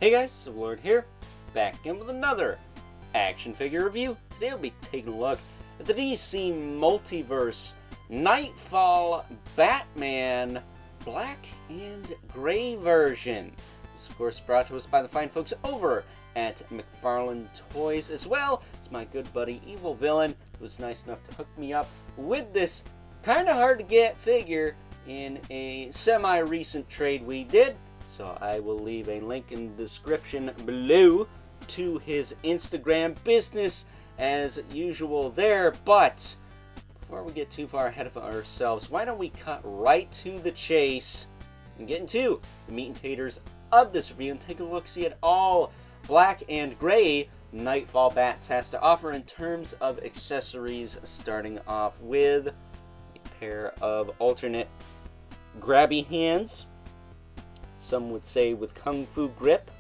Hey guys, Lord here, back again with another action figure review. Today we'll be taking a look at the DC Multiverse Knightfall Batman Black and Gray version. This is of course brought to us by the fine folks over at McFarlane Toys, as well as my good buddy Evil Villain, who was nice enough to hook me up with this kind of hard to get figure in a semi-recent trade we did. So I will leave a link in the description below to his Instagram business as usual there. But before we get too far ahead of ourselves, why don't we cut right to the chase and get into the meat and taters of this review and take a look-see at all black and gray Knightfall Bats has to offer in terms of accessories, starting off with a pair of alternate grabby hands. Some would say with Kung Fu grip.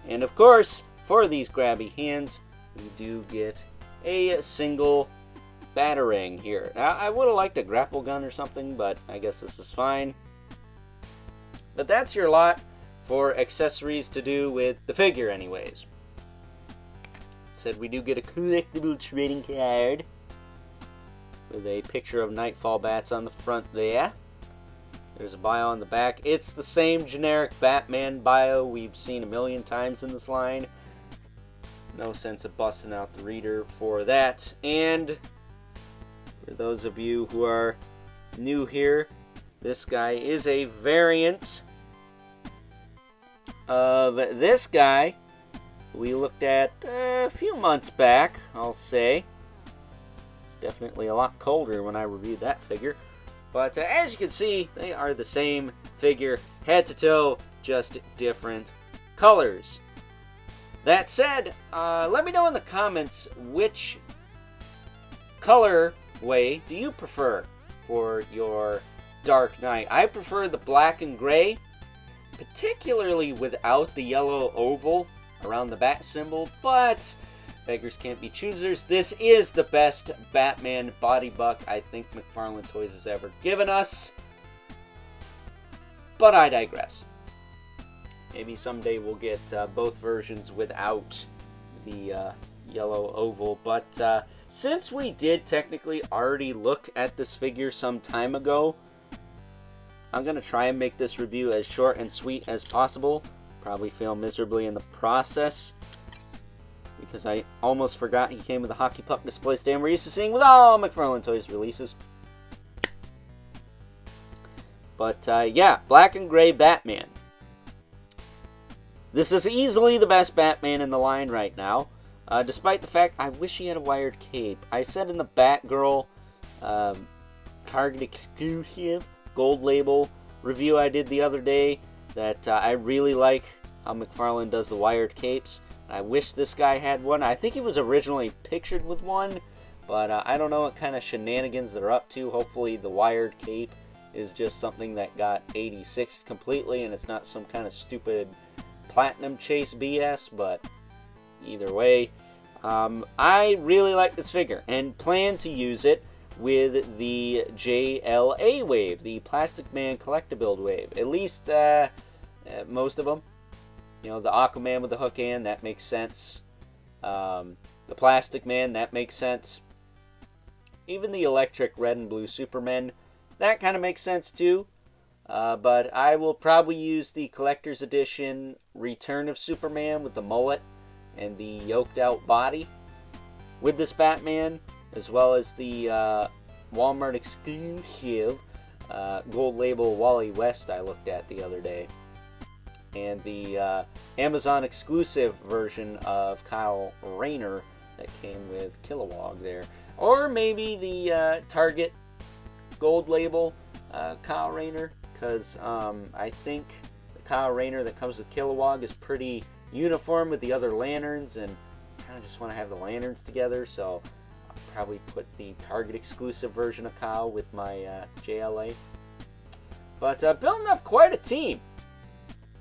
And of course, for these grabby hands, we do get a single batarang here. Now, I would have liked a grapple gun or something, but I guess this is fine. But that's your lot for accessories to do with the figure anyways. Said we do get a collectible trading card with a picture of Knightfall Bats on the front there. There's a bio on the back. It's the same generic Batman bio we've seen a million times in this line. No sense of busting out the reader for that. And for those of you who are new here, this guy is a variant of this guy we looked at a few months back, I'll say. It's definitely a lot colder when I reviewed that figure. But as you can see, they are the same figure, head to toe, just different colors. That said, let me know in the comments which colorway do you prefer for your Dark Knight. I prefer the black and gray, particularly without the yellow oval around the bat symbol, but beggars can't be choosers. This is the best Batman body buck I think McFarlane Toys has ever given us. But I digress. Maybe someday we'll get both versions without the yellow oval. But since we did technically already look at this figure some time ago, I'm going to try and make this review as short and sweet as possible. Probably fail miserably in the process, because I almost forgot he came with a hockey puck display stand we're used to seeing with all McFarlane Toys releases. But yeah, black and gray Batman. This is easily the best Batman in the line right now, despite the fact I wish he had a wired cape. I said in the Batgirl Target exclusive gold label review I did the other day that I really like how McFarlane does the wired capes. I wish this guy had one. I think he was originally pictured with one, but I don't know what kind of shenanigans they're up to. Hopefully the wired cape is just something that got 86 completely and it's not some kind of stupid platinum chase BS, but either way, I really like this figure and plan to use it with the JLA wave, the Plastic Man Collectabuild wave. At least most of them. You know, the Aquaman with the hook hand, that makes sense. The Plastic Man, that makes sense. Even the electric red and blue Superman, that kind of makes sense too. But I will probably use the Collector's Edition Return of Superman with the mullet and the yoked out body with this Batman, as well as the Walmart exclusive gold label Wally West I looked at the other day, and the Amazon exclusive version of Kyle Rayner that came with Kilowog there, or maybe the Target gold label Kyle Rayner, because I think the Kyle Rayner that comes with Kilowog is pretty uniform with the other lanterns, and kind of just want to have the lanterns together, so I'll probably put the Target exclusive version of Kyle with my JLA. But building up quite a team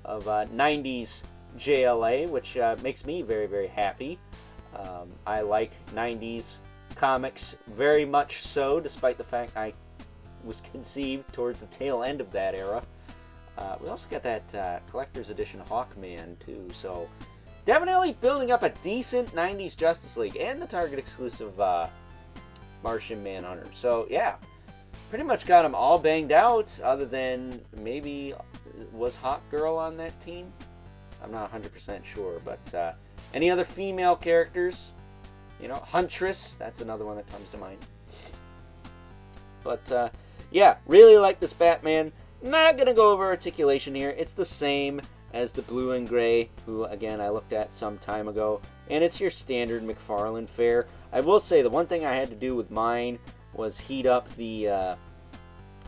of 90s JLA, which makes me very, very happy. I like 90s comics very much so, despite the fact I was conceived towards the tail end of that era. We also got that collector's edition Hawkman too, so definitely building up a decent 90s Justice League, and the Target exclusive Martian Manhunter. So yeah, pretty much got them all banged out, other than maybe was Hawk Girl on that team? I'm not 100% sure, but any other female characters? You know, Huntress, that's another one that comes to mind. But yeah, really like this Batman. Not going to go over articulation here. It's the same as the blue and gray, who, again, I looked at some time ago. And it's your standard McFarlane fare. I will say, the one thing I had to do with mine was heat up the, I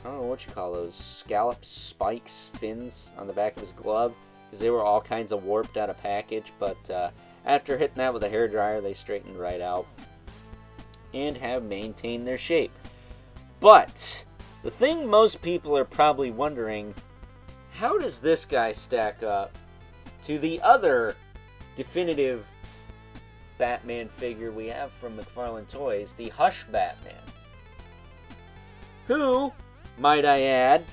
don't know what you call those, scallop spikes, fins on the back of his glove, because they were all kinds of warped out of package. But after hitting that with a hairdryer, they straightened right out and have maintained their shape. But the thing most people are probably wondering, how does this guy stack up to the other definitive Batman figure we have from McFarlane Toys, the Hush Batman, who, might I add,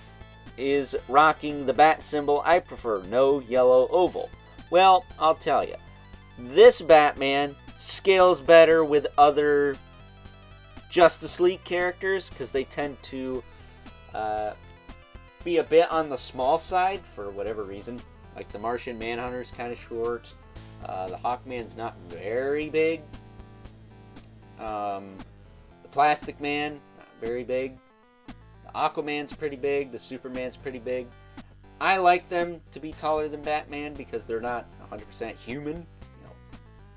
is rocking the bat symbol I prefer, no yellow oval. Well, I'll tell you, this Batman scales better with other Justice League characters because they tend to be a bit on the small side for whatever reason. Like the Martian Manhunter's kind of short. The Hawkman's not very big. The Plastic Man, not very big. The Aquaman's pretty big. The Superman's pretty big. I like them to be taller than Batman because they're not 100% human. You know,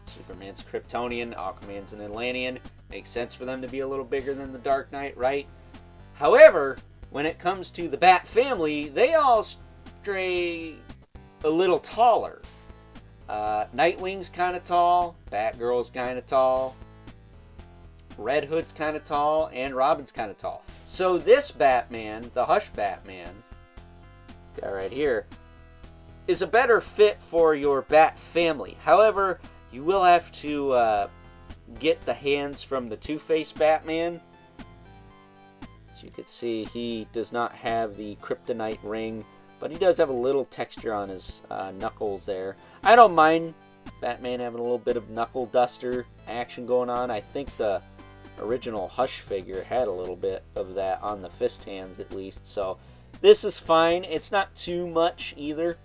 Superman's Kryptonian, Aquaman's an Atlantean. Makes sense for them to be a little bigger than the Dark Knight, right? However, when it comes to the Bat family, they all stray a little taller. Nightwing's kind of tall, Batgirl's kind of tall, Red Hood's kind of tall, and Robin's kind of tall. So this Batman, the Hush Batman, this guy right here, is a better fit for your Bat family. However, you will have to get the hands from the Two-Face Batman. As you can see, he does not have the kryptonite ring, but he does have a little texture on his knuckles there. I don't mind Batman having a little bit of knuckle duster action going on. I think the original Hush figure had a little bit of that on the fist hands at least, so this is fine. It's not too much either.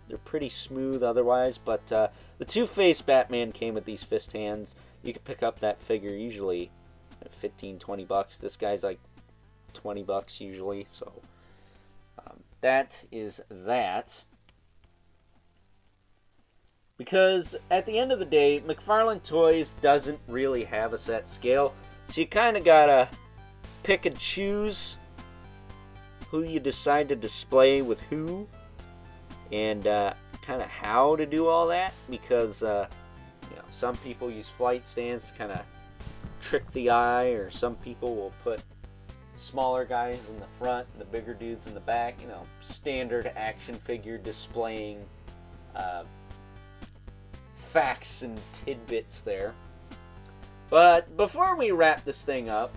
They're pretty smooth otherwise, but the Two-Face Batman came with these fist hands. You can pick up that figure usually at 15-20 bucks. This guy's like 20 bucks usually, so that is that. Because at the end of the day, McFarlane Toys doesn't really have a set scale, so you kind of gotta pick and choose who you decide to display with who, and kind of how to do all that, because you know, some people use flight stands to kind of trick the eye, or some people will put smaller guys in the front and the bigger dudes in the back. You know, standard action figure displaying facts and tidbits there. But before we wrap this thing up,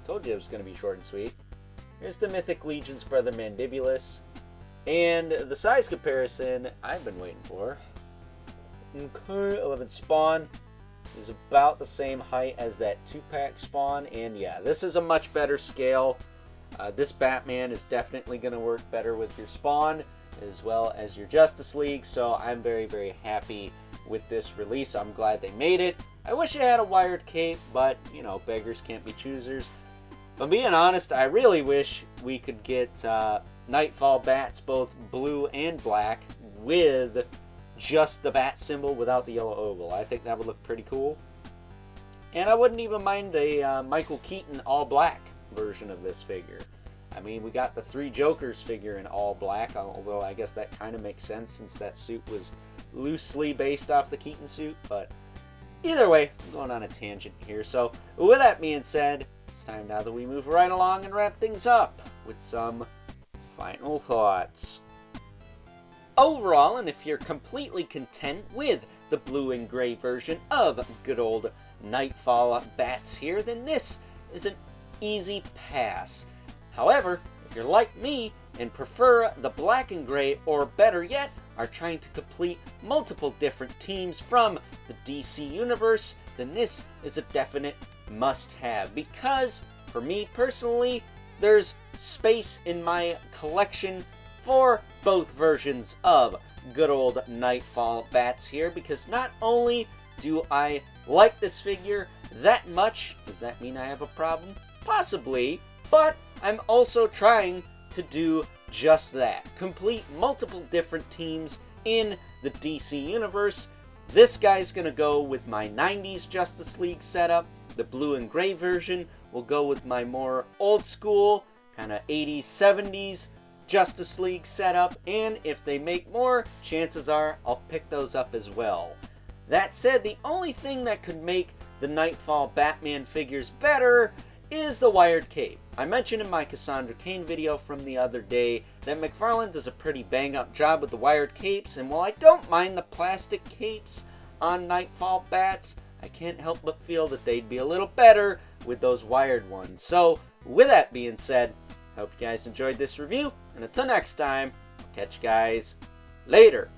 told you it was going to be short and sweet. Here's the Mythic Legion's brother Mandibulus, and the size comparison I've been waiting for. Okay, 11 Spawn is about the same height as that 2-pack Spawn, and yeah, this is a much better scale. This Batman is definitely going to work better with your Spawn as well as your Justice League, so I'm very, very happy with this release. I'm glad they made it. I wish it had a wired cape, but, you know, beggars can't be choosers. But being honest, I really wish we could get Knightfall bats, both blue and black, with just the bat symbol without the yellow oval. I think that would look pretty cool. And I wouldn't even mind a Michael Keaton all black version of this figure. I mean, we got the Three Jokers figure in all black, although I guess that kind of makes sense since that suit was loosely based off the Keaton suit. But either way, I'm going on a tangent here. So with that being said, it's time now that we move right along and wrap things up with some final thoughts. Overall, and if you're completely content with the blue and gray version of good old Knightfall bats here, then this is an easy pass. However, If you're like me and prefer the black and gray, or better yet, are trying to complete multiple different teams from the DC universe, then this is a definite must-have, because for me personally, there's space in my collection for both versions of good old Knightfall bats here, because not only do I like this figure that much, does that mean I have a problem? Possibly, but I'm also trying to do just that. Complete multiple different teams in the DC universe. This guy's gonna go with my 90s Justice League setup. The blue and gray version will go with my more old school, kind of 80s, 70s Justice League setup. And if they make more, chances are I'll pick those up as well. That said, the only thing that could make the Knightfall Batman figures better is the wired cape. I mentioned in my Cassandra Cain video from the other day that McFarlane does a pretty bang-up job with the wired capes, and while I don't mind the plastic capes on Knightfall bats, I can't help but feel that they'd be a little better with those wired ones. So, with that being said, I hope you guys enjoyed this review, and until next time, I'll catch you guys later.